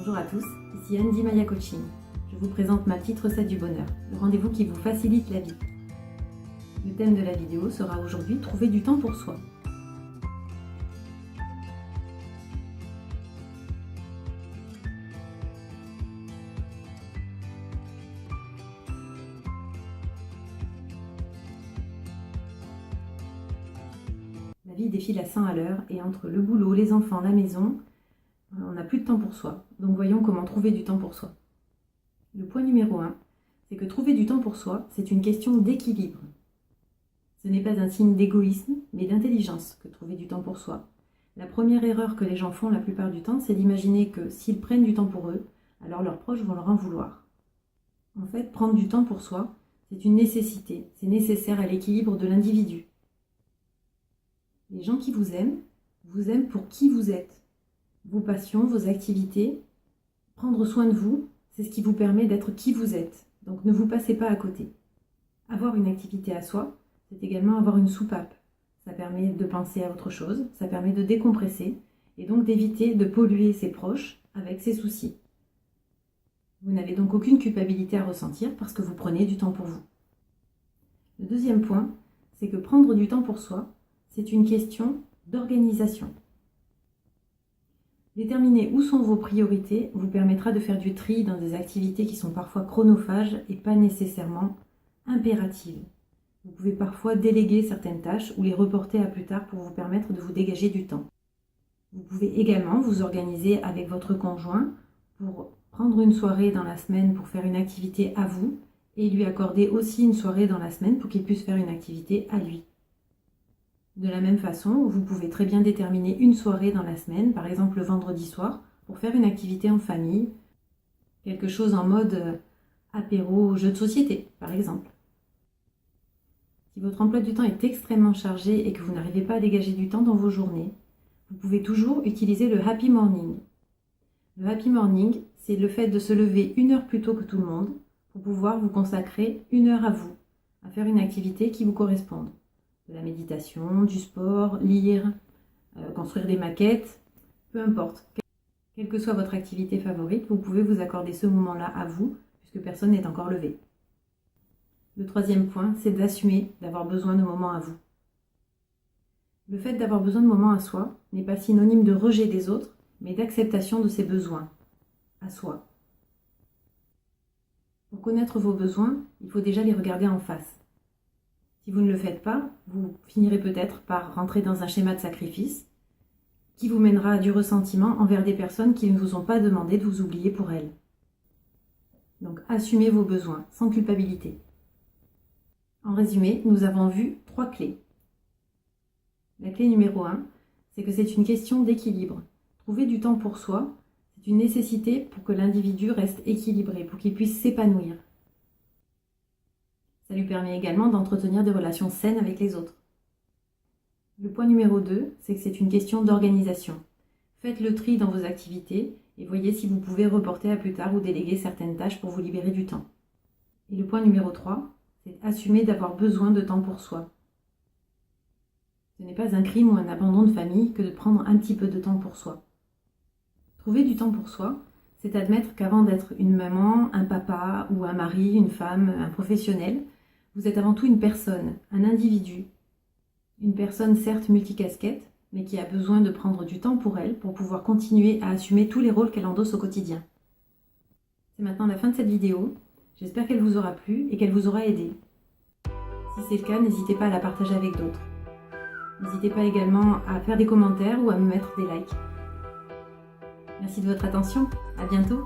Bonjour à tous, ici Andy Maya Coaching. Je vous présente ma petite recette du bonheur, le rendez-vous qui vous facilite la vie. Le thème de la vidéo sera aujourd'hui trouver du temps pour soi. La vie défile à 100 à l'heure et entre le boulot, les enfants, la maison, on n'a plus de temps pour soi. Donc voyons comment trouver du temps pour soi. Le point numéro 1, c'est que trouver du temps pour soi, c'est une question d'équilibre. Ce n'est pas un signe d'égoïsme, mais d'intelligence que trouver du temps pour soi. La première erreur que les gens font la plupart du temps, c'est d'imaginer que s'ils prennent du temps pour eux, alors leurs proches vont leur en vouloir. En fait, prendre du temps pour soi, c'est une nécessité, c'est nécessaire à l'équilibre de l'individu. Les gens qui vous aiment pour qui vous êtes. Vos passions, vos activités, prendre soin de vous, c'est ce qui vous permet d'être qui vous êtes. Donc ne vous passez pas à côté. Avoir une activité à soi, c'est également avoir une soupape. Ça permet de penser à autre chose, ça permet de décompresser et donc d'éviter de polluer ses proches avec ses soucis. Vous n'avez donc aucune culpabilité à ressentir parce que vous prenez du temps pour vous. Le deuxième point, c'est que prendre du temps pour soi, c'est une question d'organisation. Déterminer où sont vos priorités vous permettra de faire du tri dans des activités qui sont parfois chronophages et pas nécessairement impératives. Vous pouvez parfois déléguer certaines tâches ou les reporter à plus tard pour vous permettre de vous dégager du temps. Vous pouvez également vous organiser avec votre conjoint pour prendre une soirée dans la semaine pour faire une activité à vous et lui accorder aussi une soirée dans la semaine pour qu'il puisse faire une activité à lui. De la même façon, vous pouvez très bien déterminer une soirée dans la semaine, par exemple le vendredi soir, pour faire une activité en famille, quelque chose en mode apéro, jeu de société, par exemple. Si votre emploi du temps est extrêmement chargé et que vous n'arrivez pas à dégager du temps dans vos journées, vous pouvez toujours utiliser le happy morning. Le happy morning, c'est le fait de se lever 1 heure plus tôt que tout le monde pour pouvoir vous consacrer 1 heure à vous, à faire une activité qui vous corresponde. De la méditation, du sport, lire, construire des maquettes, peu importe. Quelle que soit votre activité favorite, vous pouvez vous accorder ce moment-là à vous, puisque personne n'est encore levé. Le troisième point, c'est d'assumer d'avoir besoin de moments à vous. Le fait d'avoir besoin de moments à soi n'est pas synonyme de rejet des autres, mais d'acceptation de ses besoins, à soi. Pour connaître vos besoins, il faut déjà les regarder en face. Si vous ne le faites pas, vous finirez peut-être par rentrer dans un schéma de sacrifice qui vous mènera à du ressentiment envers des personnes qui ne vous ont pas demandé de vous oublier pour elles. Donc assumez vos besoins sans culpabilité. En résumé, nous avons vu 3 clés. La clé numéro 1, c'est que c'est une question d'équilibre. Trouver du temps pour soi, c'est une nécessité pour que l'individu reste équilibré, pour qu'il puisse s'épanouir. Ça lui permet également d'entretenir des relations saines avec les autres. Le point numéro 2, c'est que c'est une question d'organisation. Faites le tri dans vos activités et voyez si vous pouvez reporter à plus tard ou déléguer certaines tâches pour vous libérer du temps. Et le point numéro 3, c'est assumer d'avoir besoin de temps pour soi. Ce n'est pas un crime ou un abandon de famille que de prendre un petit peu de temps pour soi. Trouver du temps pour soi, c'est admettre qu'avant d'être une maman, un papa ou un mari, une femme, un professionnel, vous êtes avant tout une personne, un individu. Une personne certes multicasquette, mais qui a besoin de prendre du temps pour elle pour pouvoir continuer à assumer tous les rôles qu'elle endosse au quotidien. C'est maintenant la fin de cette vidéo. J'espère qu'elle vous aura plu et qu'elle vous aura aidé. Si c'est le cas, n'hésitez pas à la partager avec d'autres. N'hésitez pas également à faire des commentaires ou à me mettre des likes. Merci de votre attention. À bientôt.